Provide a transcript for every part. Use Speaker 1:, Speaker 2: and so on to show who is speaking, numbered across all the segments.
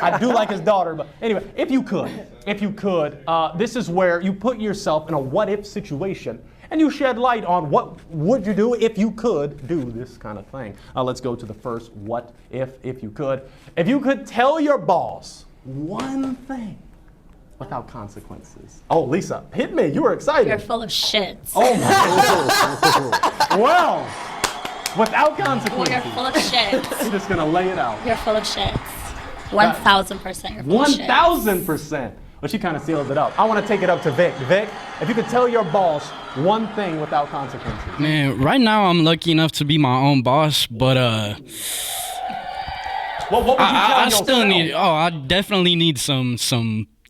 Speaker 1: I do like his daughter, but anyway, if you could, this is where you put yourself in a what-if situation, and you shed light on what would you do if you could do this kind of thing. Let's go to the first what if you could. If you could tell your boss one thing without consequences. Oh, Lisa, hit me. You were excited.
Speaker 2: You're full of shit.
Speaker 1: Oh my God. Well, without consequences.
Speaker 2: You're full of shit.
Speaker 1: I'm just gonna lay it out.
Speaker 2: You're full of shit. 1,000% you're full of shit.
Speaker 1: 1,000%. But she kind of sealed it up. I want to take it up to Vic. Vic, if you could tell your boss one thing without consequences.
Speaker 3: Man, right now I'm lucky enough to be my own boss, but
Speaker 1: What would you tell
Speaker 3: I still
Speaker 1: yourself?
Speaker 3: I definitely need some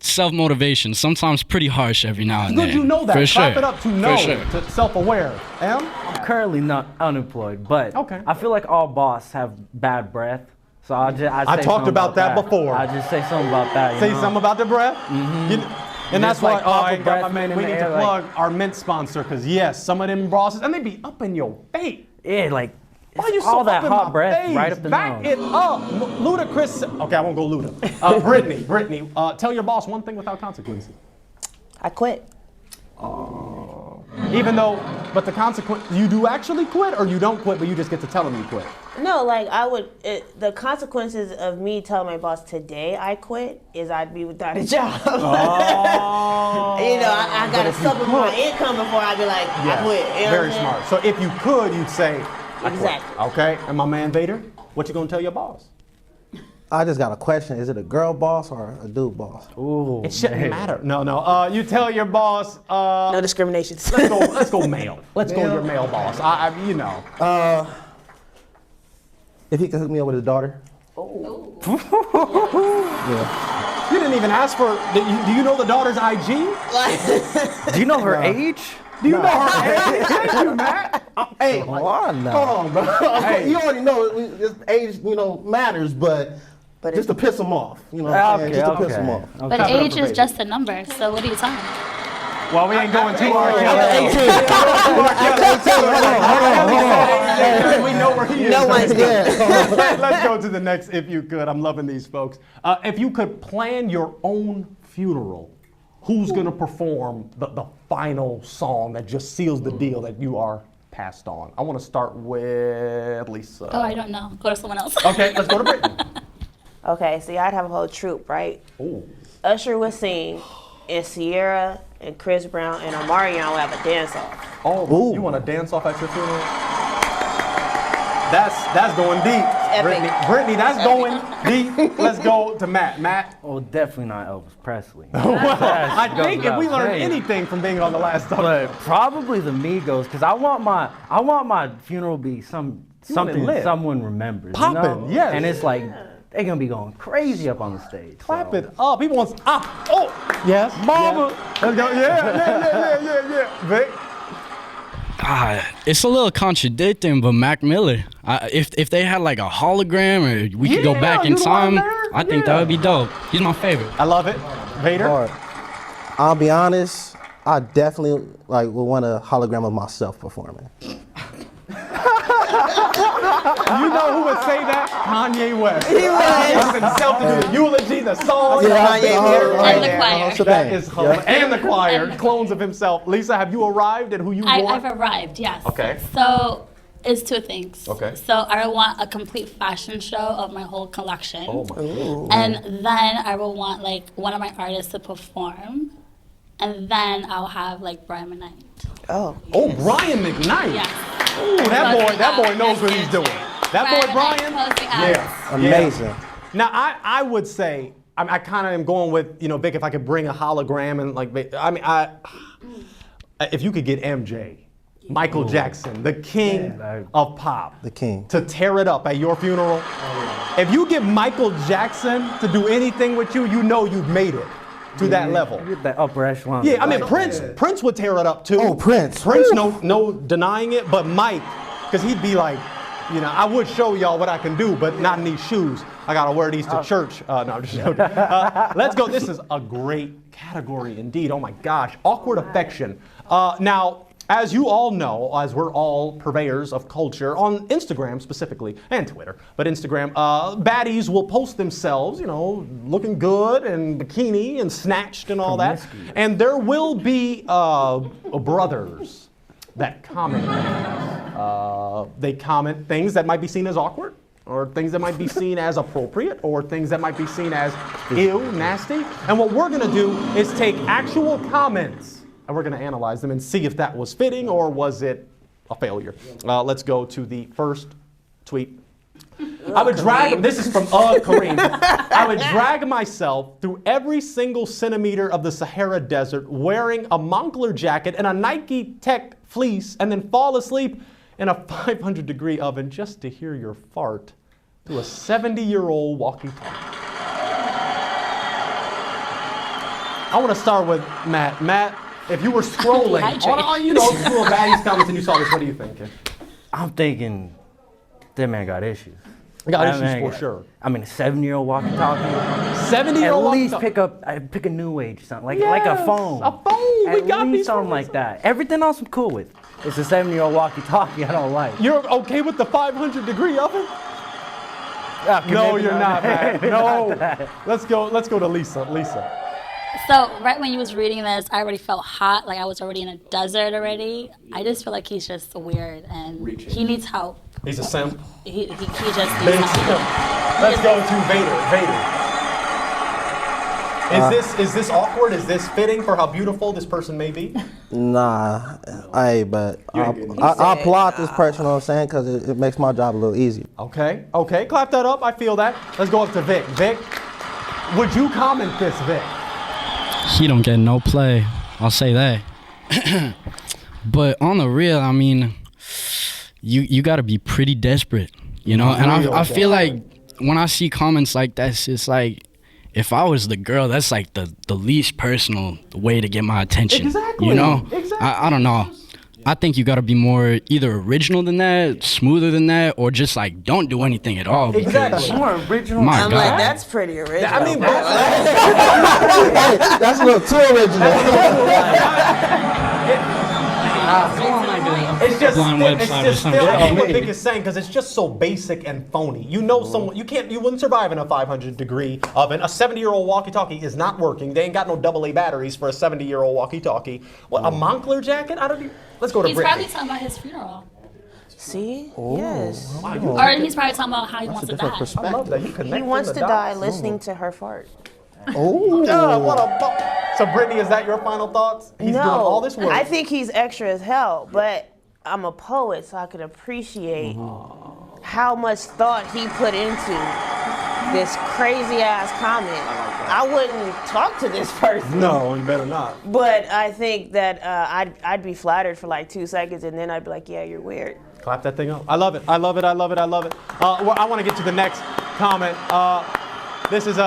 Speaker 3: self-motivation. Sometimes pretty harsh every now and then.
Speaker 1: Good you know that.
Speaker 3: For
Speaker 1: Clap
Speaker 3: sure.
Speaker 1: it up to know,
Speaker 3: For sure.
Speaker 1: to self-aware. M?
Speaker 4: I'm currently not unemployed, but
Speaker 1: Okay.
Speaker 4: I feel like all boss have bad breath. So I
Speaker 1: I talked about that before.
Speaker 4: I just say something about that.
Speaker 1: Say
Speaker 4: you know?
Speaker 1: something about the breath? And that's
Speaker 4: Just
Speaker 1: why
Speaker 4: like pop a
Speaker 1: I got my
Speaker 4: breath
Speaker 1: man,
Speaker 4: in
Speaker 1: we
Speaker 4: the
Speaker 1: need to
Speaker 4: air, like-
Speaker 1: plug our mint sponsor, because yes, some of them bosses, and they be up in your face.
Speaker 4: Yeah, like
Speaker 1: Why you
Speaker 4: it's
Speaker 1: so
Speaker 4: all that
Speaker 1: up in
Speaker 4: hot
Speaker 1: my
Speaker 4: breath
Speaker 1: face?
Speaker 4: right up the
Speaker 1: Back
Speaker 4: nose.
Speaker 1: it up. Ludacris. Okay, I won't go Luda. Brittany, tell your boss one thing without consequences.
Speaker 5: I quit.
Speaker 1: Even though, but the consequence, you do actually quit, or you don't quit, but you just get to tell them you quit?
Speaker 5: No, like the consequences of me telling my boss today I quit is I'd be without a job.
Speaker 1: Oh.
Speaker 5: You know, I gotta supplement my income before I'd be like, I quit. You know
Speaker 1: Very
Speaker 5: what I'm
Speaker 1: smart. So if you could, you'd say, I quit.
Speaker 5: Exactly.
Speaker 1: Okay, and my man Vader, what you gonna tell your boss?
Speaker 6: I just got a question. Is it a girl boss or a dude boss?
Speaker 4: Ooh,
Speaker 1: It shouldn't
Speaker 4: man.
Speaker 1: matter. No. You tell your boss.
Speaker 5: No discrimination.
Speaker 1: Let's go male. Let's go your male boss. You know.
Speaker 6: If he could hook me up with his daughter. Yeah.
Speaker 1: You didn't even ask for. Do you know the daughter's IG?
Speaker 4: Do you know her age?
Speaker 1: Do you know her age? Thank you, Matt.
Speaker 6: Hey,
Speaker 4: Why not?
Speaker 6: hold on, bro. You already know this age, matters, but just to piss him off. You know what I'm saying? Just to piss him off.
Speaker 2: But age is just a number, so what are you talking about?
Speaker 1: Well, we ain't going too hard. We know where he is.
Speaker 5: No one's good.
Speaker 1: Let's go to the next. If you could, I'm loving these folks. If you could plan your own funeral, who's gonna perform the final song that just seals the deal that you are passed on? I want to start with Lisa.
Speaker 2: Oh, I don't know. Go to someone else.
Speaker 1: Okay, let's go to Brittany.
Speaker 5: Okay, so I'd have a whole troupe, right?
Speaker 1: Ooh.
Speaker 5: Usher would sing, and Sierra and Chris Brown and Omarion would have a dance off.
Speaker 1: Oh, you want to dance off at your funeral? That's going deep.
Speaker 5: Epic.
Speaker 1: Brittany, that's going deep. Let's go to Matt. Matt.
Speaker 4: Oh, definitely not Elvis Presley.
Speaker 1: I
Speaker 4: goes
Speaker 1: think if we
Speaker 4: without
Speaker 1: learned
Speaker 4: saying.
Speaker 1: anything from being on the last
Speaker 4: But
Speaker 1: topic,
Speaker 4: probably the Migos, because I want my funeral to be something
Speaker 1: lit.
Speaker 4: someone remembers.
Speaker 1: Poppin',
Speaker 4: you know?
Speaker 1: yes.
Speaker 4: And it's like they're gonna be going crazy up on the stage.
Speaker 1: clap
Speaker 4: so.
Speaker 1: it up. People want yes, mama. Let's go. Yeah. Vic.
Speaker 3: It's a little contradicting, but Mac Miller, if they had like a hologram or we could go back in
Speaker 1: you the one
Speaker 3: time,
Speaker 1: there?
Speaker 3: I think that would be dope. He's my favorite.
Speaker 1: I love it. Vader.
Speaker 6: Hard. I'll be honest. I definitely would want a hologram of myself performing.
Speaker 1: You know who would say that? Kanye West. He would. Himself to do the eulogy, the song.
Speaker 2: And the choir.
Speaker 1: That is hilarious. And the choir, clones of himself. Lisa, have you arrived at who you want?
Speaker 2: I've arrived, yes.
Speaker 1: Okay.
Speaker 2: So it's two things.
Speaker 1: Okay.
Speaker 2: So I want a complete fashion show of my whole collection.
Speaker 1: Oh my God.
Speaker 2: And then I will want like one of my artists to perform. And then I'll have like Brian McKnight.
Speaker 5: Oh.
Speaker 1: Oh, Brian McKnight.
Speaker 2: Yes.
Speaker 1: Ooh, that boy knows what he's doing. That boy Brian.
Speaker 2: Yeah.
Speaker 6: Amazing.
Speaker 1: Now I would say I kind of am going with Vic, if I could bring a hologram and if you could get MJ, Michael Jackson, the king of pop,
Speaker 6: The king.
Speaker 1: to tear it up at your funeral. If you get Michael Jackson to do anything with you, you know you've made it to that level.
Speaker 4: You get that upper echelon.
Speaker 1: Yeah, I mean Prince would tear it up too.
Speaker 6: Oh, Prince.
Speaker 1: Prince,
Speaker 6: Woo.
Speaker 1: no denying it, but Mike, because he'd be like, I would show y'all what I can do, but not in these shoes. I gotta wear these to church. No, I'm just joking. Let's go. This is a great category indeed. Oh my gosh, awkward affection. Now, as you all know, as we're all purveyors of culture on Instagram specifically, and Twitter, but Instagram, baddies will post themselves, you know, looking good and bikini and snatched and all that. And there will be brothers that comment things. They comment things that might be seen as awkward, or things that might be seen as appropriate, or things that might be seen as ew, nasty. And what we're gonna do is take actual comments and we're gonna analyze them and see if that was fitting or was it a failure. Let's go to the first tweet. I would drag, this is from Kareem. I would drag myself through every single centimeter of the Sahara Desert wearing a Moncler jacket and a Nike Tech fleece and then fall asleep in a 500-degree oven just to hear your fart through a 70-year-old walkie-talkie. I want to start with Matt. Matt, if you were scrolling on you know, through a baddies comments and you saw this, what are you thinking?
Speaker 4: I'm thinking that man got issues.
Speaker 1: Got issues for sure.
Speaker 4: I mean, a 7-year-old walkie-talkie.
Speaker 1: 70-year-old
Speaker 4: At least
Speaker 1: walkie-talkie.
Speaker 4: pick a new age something, like a phone.
Speaker 1: A phone. We got these
Speaker 4: something like that. Everything else I'm cool with. It's a 7-year-old walkie-talkie I don't like.
Speaker 1: You're okay with the 500-degree oven? No, you're not, Matt. No. Let's go to Lisa. Lisa.
Speaker 2: So right when you was reading this, I already felt hot, like I was already in a desert already. I just feel like he's just weird and he needs help.
Speaker 1: He's a simp.
Speaker 2: He just needs
Speaker 1: Big
Speaker 2: help.
Speaker 1: simp. Let's go to Vader. Is this awkward? Is this fitting for how beautiful this person may be?
Speaker 6: Nah, but I applaud this person, you know what I'm saying, because it makes my job a little easier.
Speaker 1: Okay, clap that up. I feel that. Let's go up to Vic. Vic, would you comment this, Vic?
Speaker 3: He don't get no play. I'll say that. But on the real, I mean, you got to be pretty desperate, you know? And I feel like when I see comments like that, it's like, if I was the girl, that's like the least personal way to get my attention.
Speaker 1: Exactly.
Speaker 3: You know?
Speaker 1: Exactly.
Speaker 3: I don't know. I think you got to be more either original than that, smoother than that, or just like don't do anything at all.
Speaker 1: Exactly.
Speaker 4: More original.
Speaker 3: My
Speaker 5: I'm
Speaker 3: God.
Speaker 5: like, that's pretty original.
Speaker 1: I mean,
Speaker 6: That's a little too original.
Speaker 1: it's just
Speaker 3: blind website or something.
Speaker 1: Still, I get what Vic is saying because it's just so basic and phony. You know, someone you wouldn't survive in a 500-degree oven. A 70-year-old walkie-talkie is not working. They ain't got no AA batteries for a 70-year-old walkie-talkie. What, a Moncler jacket? Let's go to
Speaker 2: He's
Speaker 1: Brittany.
Speaker 2: probably talking about his funeral.
Speaker 5: See? Yes.
Speaker 2: Or he's probably talking about how he wants to die.
Speaker 1: I love that.
Speaker 5: He wants to die listening to her fart.
Speaker 6: Oh.
Speaker 1: Yeah, what a So Brittany, is that your final thoughts? He's doing all this work.
Speaker 5: I think he's extra as hell, but I'm a poet, so I could appreciate how much thought he put into this crazy ass comment. I wouldn't talk to this person.
Speaker 1: No, you better not.
Speaker 5: But I think that I'd be flattered for like 2 seconds, and then I'd be like, yeah, you're weird.
Speaker 1: Clap that thing up. I love it. I love it. I love it. I love it. I want to get to the next comment. This is